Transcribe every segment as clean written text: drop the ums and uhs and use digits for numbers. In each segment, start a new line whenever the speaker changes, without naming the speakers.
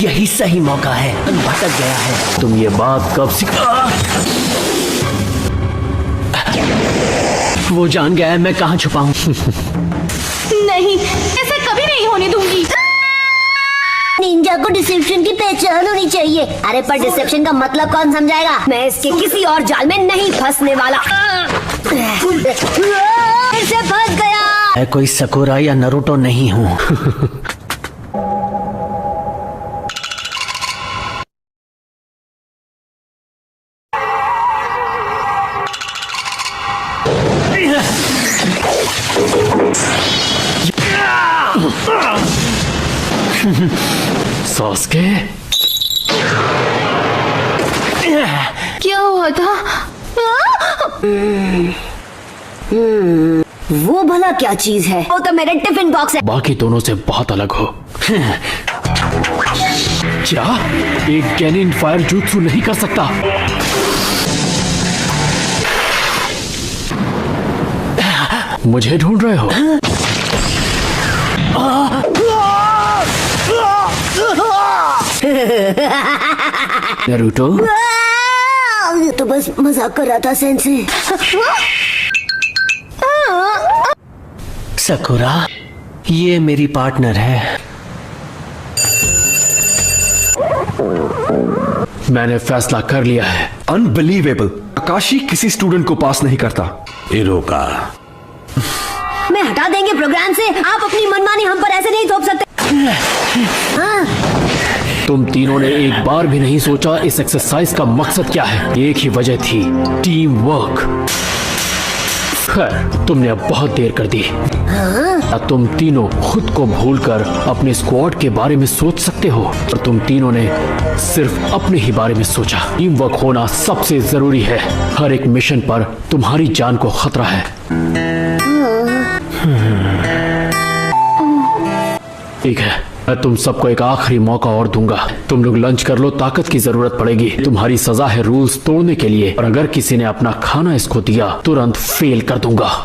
यही सही मौका है। भटक गया है। तुम ये बात कब सीखा? वो जान गया है मैं कहाँ छुपा हूँ।
नहीं, ऐसा कभी नहीं होने दूंगी।
निंजा को डिसेप्शन की पहचान होनी चाहिए। अरे पर डिसेप्शन का मतलब कौन समझाएगा? मैं इसके किसी और जाल में नहीं फंसने वाला। फिर से फंस गया।
मैं कोई सकुरा या नरूटो नहीं हूँ। सास्के,
क्या हुआ था?
वो भला क्या चीज है? वो तो मेरे टिफिन बॉक्स है।
बाकी दोनों से बहुत अलग हो। क्या एक गैनिन फायर jutsu नहीं कर सकता? मुझे ढूंढ रहे हो? नारुतो,
तो बस मजाक कर रहा था सेंसे।
सकुरा, ये मेरी पार्टनर है। मैंने फैसला कर लिया है।
अनबिलीवेबल। काशी किसी स्टूडेंट को पास नहीं करता।
इरोका,
मैं हटा देंगे प्रोग्राम से। आप अपनी मनमानी हम पर ऐसे नहीं थोप सकते।
तुम तीनों ने एक बार भी नहीं सोचा इस एक्सरसाइज का मकसद क्या है। एक ही वजह थी, टीम वर्क। खैर, तुमने अब बहुत देर कर दी। तुम तीनों खुद को भूलकर अपने स्क्वाड के बारे में सोच सकते हो, और तुम तीनों ने सिर्फ अपने ही बारे में सोचा। टीम वर्क होना सबसे जरूरी है। हर एक मिशन पर तुम्हारी जान को खतरा है। ठीक है, मैं तुम सबको एक आखिरी मौका और दूंगा। तुम लोग लंच कर लो, ताकत की जरूरत पड़ेगी। तुम्हारी सजा है रूल्स तोड़ने के लिए, और अगर किसी ने अपना खाना इसको दिया तुरंत फेल कर दूंगा।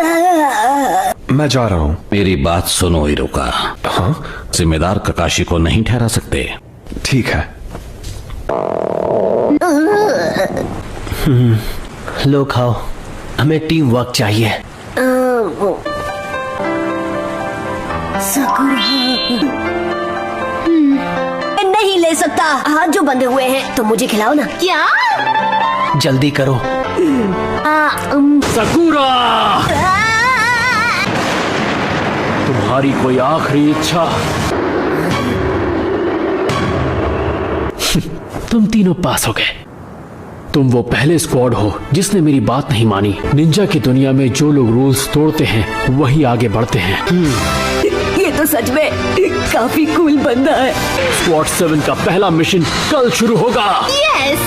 मैं जा रहा हूँ।
मेरी बात सुनो इरोका।
हाँ,
जिम्मेदार ककाशी को नहीं ठहरा सकते।
ठीक है।
लो खाओ, हमें टीम वर्क चाहिए।
नहीं ले सकता। हाथ जो बंधे हुए हैं, तो मुझे खिलाओ ना।
क्या?
जल्दी करो। सकुरा, तुम्हारी कोई आखिरी इच्छा? तुम तीनों पास हो गए। तुम वो पहले स्क्वाड हो जिसने मेरी बात नहीं मानी। निंजा की दुनिया में जो लोग रूल्स तोड़ते हैं वही आगे बढ़ते हैं।
ये तो सच में काफी कूल बंदा है।
स्क्वाड 7 का पहला मिशन कल शुरू होगा।
यस,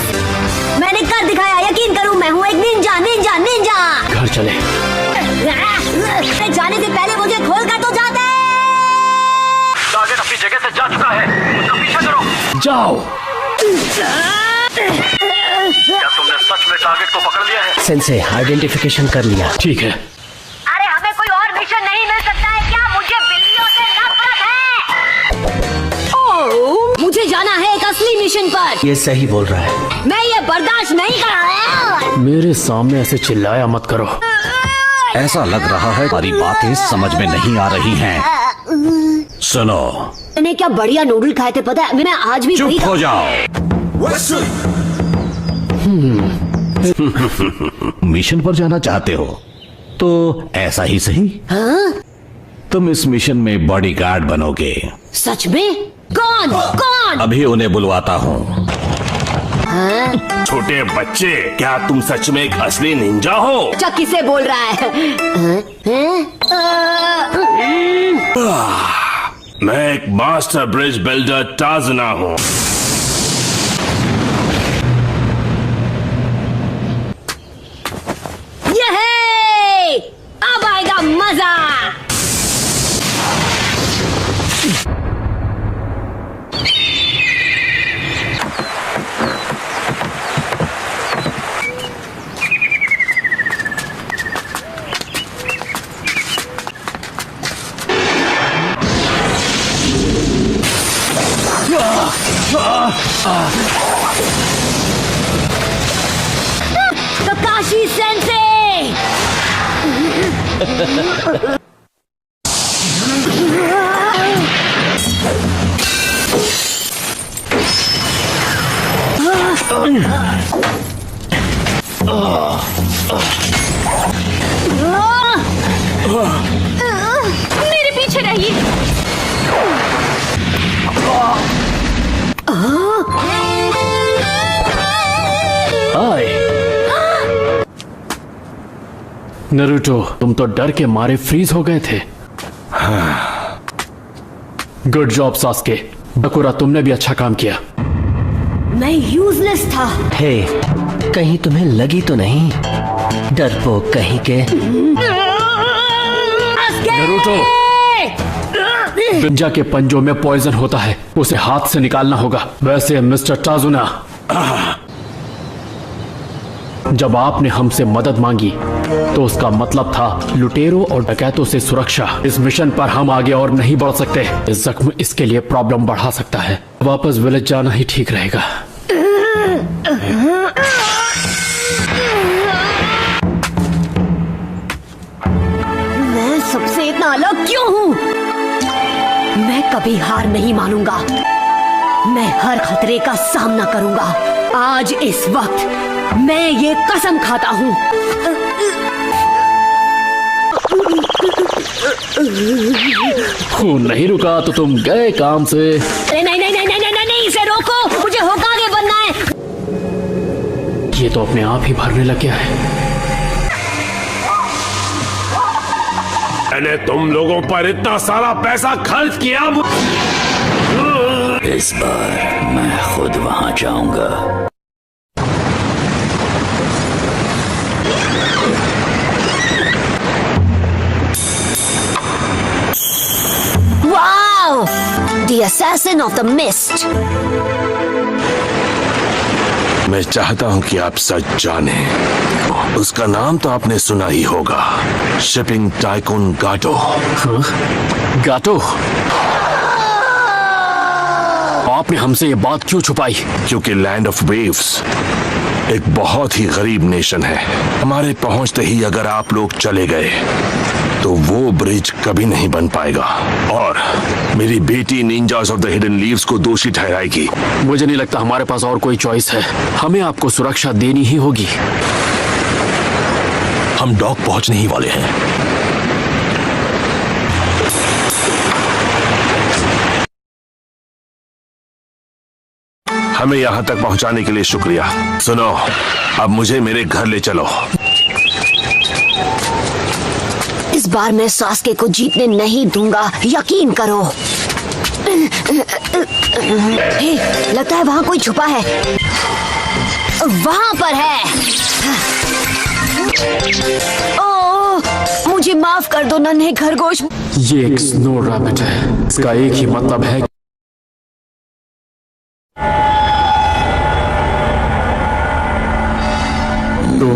मैंने कर दिखाया। यकीन करो, मैं हूँ एक निंजा निंजा निंजा।
घर चले।
जाने से पहले मुझे खोल कर तो जाते।
टारगेट अपनी जगह से जा चुका है, उसका पीछा करो। जाओ। क्या तुमने सच में टारगेट को पकड़ लिया है? सेंसे, आइडेंटिफिकेशन कर लिया। ठीक है।
अरे हमें कोई और मिशन नहीं मिल सकता है क्या? मुझे बिल्लियों से नफरत है। ओह, मुझे जाना है एक असली मिशन पर।
ये सही बोल रहा है।
मैं ये बर्दाश्त नहीं कर रहा।
मेरे सामने ऐसे चिल्लाया मत करो।
ऐसा लग रहा है हमारी बातें समझ में नहीं आ रही हैं। सुनो,
मैंने क्या बढ़िया नूडल खाए थे पता है? मैं आज भी
चुप हो जाओ। मिशन पर जाना चाहते हो तो ऐसा ही सही।
हाँ?
तुम इस मिशन में बॉडीगार्ड बनोगे।
सच में? कौन कौन?
अभी उन्हें बुलवाता हूँ।
छोटे बच्चे, क्या तुम सच में एक असली निंजा हो?
अच्छा, किसे बोल रहा है?
मैं एक मास्टर ब्रिज बिल्डर टाजना हूँ।
ये अब आएगा मजा। ककाशी सेंसे।
मेरे पीछे रहिए।
हाय नरूटो, तुम तो डर के मारे फ्रीज हो गए थे। Good job Sasuke. बकुरा, तुमने भी अच्छा काम किया।
मैं यूजलेस था।
हे, कहीं तुम्हें लगी तो नहीं? डरपोक कहीं के।
नरूटो, निंजा के पंजों में पॉइजन होता है, उसे हाथ से निकालना होगा। वैसे मिस्टर टाजुना, जब आपने हमसे मदद मांगी तो उसका मतलब था लुटेरों और डकैतों से सुरक्षा। इस मिशन पर हम आगे और नहीं बढ़ सकते। इस जख्म इसके लिए प्रॉब्लम बढ़ा सकता है। वापस विलेज जाना ही ठीक रहेगा।
मैं सबसे इतना अलग क्यों हूँ? मैं कभी हार नहीं मानूंगा। मैं हर खतरे का सामना करूंगा। आज इस वक्त मैं ये कसम खाता हूँ।
खून नहीं रुका तो तुम गए काम से।
नहीं नहीं नहीं नहीं नहीं नहीं, नहीं, इसे रोको। मुझे होकागे बनना है।
ये तो अपने आप ही भरने लग गया है।
मैंने तुम लोगों पर इतना सारा पैसा खर्च किया।
इस बार मैं खुद वहां जाऊंगा।
Wow! The assassin of the mist.
मैं चाहता हूं कि आप सच जाने। उसका नाम तो आपने सुना ही होगा, शिपिंग टाइकून गाटो।
गाटो, आपने हमसे ये बात क्यों छुपाई?
क्योंकि लैंड ऑफ वेव्स एक बहुत ही गरीब नेशन है। हमारे पहुंचते ही अगर आप लोग चले गए तो वो ब्रिज कभी नहीं बन पाएगा और मेरी बेटी ninjas of the hidden leaves को दोषी ठहराएगी।
मुझे नहीं लगता हमारे पास और कोई चॉइस है। हमें आपको सुरक्षा देनी ही होगी।
हम डॉक पहुंचने ही वाले हैं। हमें यहां तक पहुंचाने के लिए शुक्रिया। सुनो, अब मुझे मेरे घर ले चलो।
इस बार मैं सास्के को जीतने नहीं दूंगा, यकीन करो। हे, लगता है वहाँ कोई छुपा है। वहाँ पर है। ओह, मुझे माफ कर दो नन्हे खरगोश।
ये एक स्नो रैबिट है। इसका एक ही मतलब है तो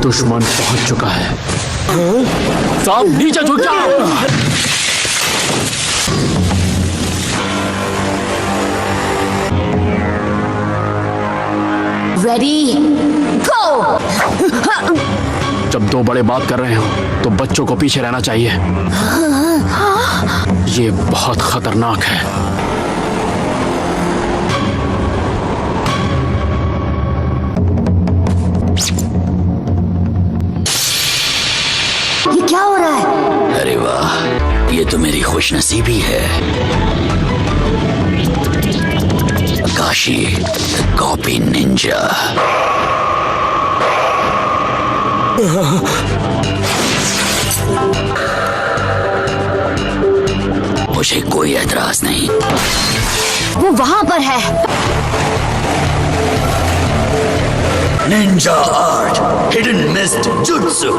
दुश्मन पहुंच चुका है। साहब नीचे झुक जाओ।
रेडी गो।
जब दो बड़े बात कर रहे हो तो बच्चों को पीछे रहना चाहिए। ये बहुत खतरनाक है।
ये क्या हो रहा है?
अरे वाह, ये तो मेरी खुशनसीबी है। Kashi copy Ninja. मुझे कोई एतराज नहीं।
वो वहाँ पर है।
Ninja art, hidden mist jutsu.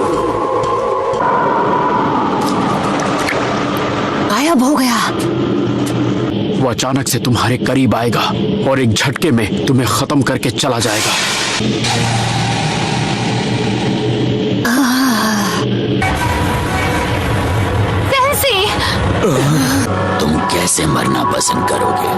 गायब हो गया।
वो अचानक से तुम्हारे करीब आएगा और एक झटके में तुम्हें खत्म करके चला जाएगा।
सेंसे,
तुम कैसे मरना पसंद करोगे?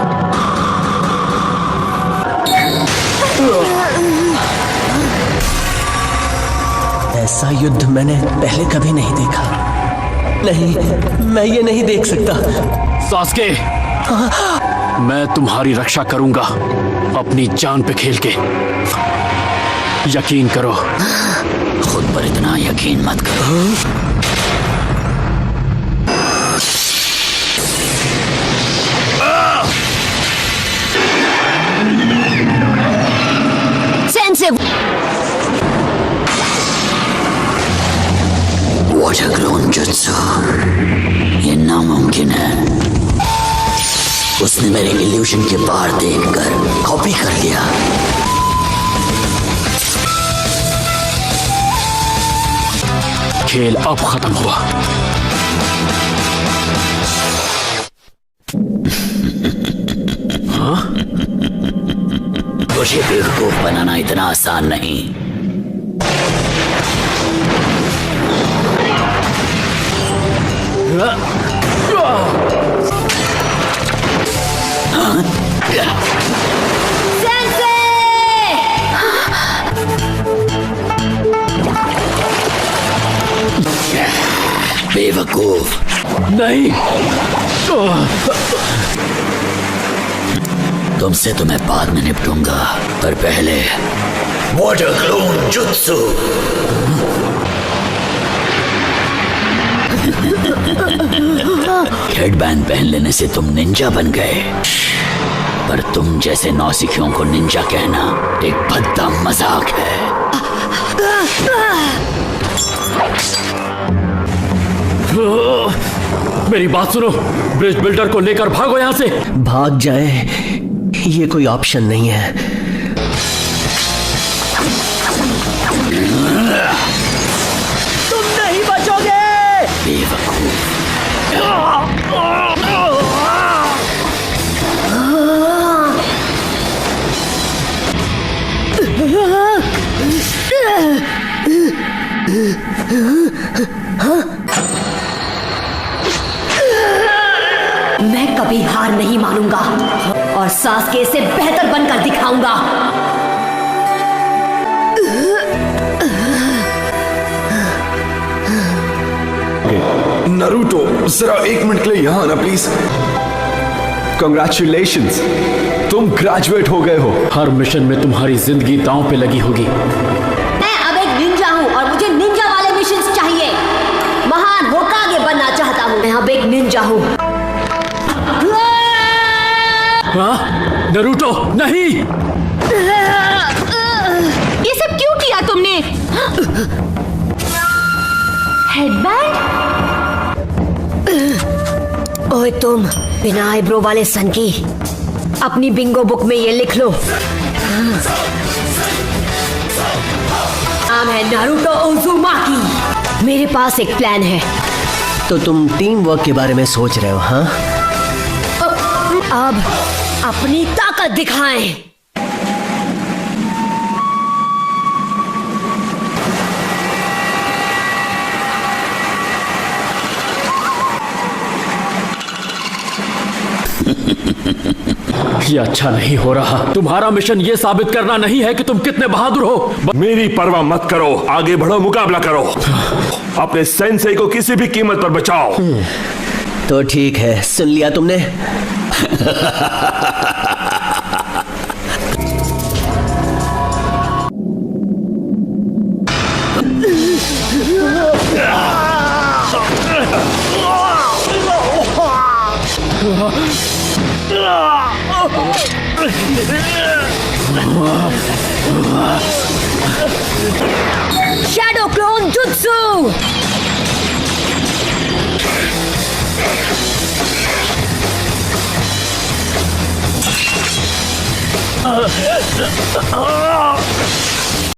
ऐसा युद्ध मैंने पहले कभी नहीं देखा। नहीं, मैं ये नहीं देख सकता।
सास्के, मैं तुम्हारी रक्षा करूंगा अपनी जान पे खेल के। यकीन करो।
खुद पर इतना यकीन मत करो।
सेंसे
वाटर क्लोन जुत्सु, ये नामुमकिन है। उसने मेरे इल्यूशन के बाहर देखकर कॉपी कर लिया।
खेल अब खत्म हुआ।
मुझे बेवकूफ बनाना इतना आसान नहीं। बेवकूफ
नहीं,
तुमसे तो मैं बाद में निपटूंगा, पर पहले वाटर क्लोन जुत्सु। हेडबैंड पहन लेने से तुम निंजा बन गए, पर तुम जैसे नौसिखियों को निंजा कहना एक भद्दा मजाक है।
मेरी बात सुनो, ब्रिज बिल्डर को लेकर भागो यहां से।
भाग जाए ये कोई ऑप्शन नहीं है। तुम नहीं बचोगे।
बेवकूफ।
मैं कभी हार नहीं मानूंगा और सास्के से बेहतर बनकर दिखाऊंगा।
नरूटो, जरा 1 मिनट के लिए यहाँ आना प्लीज। Congratulations, तुम ग्रेजुएट हो गए हो।
हर मिशन में तुम्हारी जिंदगी दांव पे लगी होगी।
मैं अब एक निंजा हूँ और मुझे निंजा वाले मिशंस चाहिए। महान होकागे बनना चाहता हूँ। मैं अब एक निंजा हूँ।
हाँ? नरूटो नहीं।
ये सब क्यों किया तुमने? हेडबैंड?
ओए तुम बिना आईब्रो वाले सन की, अपनी बिंगो बुक में ये लिख लो। नाम है नारुतो उज़ुमाकी। मेरे पास एक प्लान है।
तो तुम टीम वर्क के बारे में सोच रहे हो? हाँ,
अब अपनी ताकत दिखाएं।
ये अच्छा नहीं हो रहा। तुम्हारा मिशन ये साबित करना नहीं है कि तुम कितने बहादुर हो।
मेरी परवाह मत करो, आगे बढ़ो, मुकाबला करो। अपने सेंसेई को किसी भी कीमत पर बचाओ।
तो ठीक है, सुन लिया तुमने।
Shadow clone jutsu.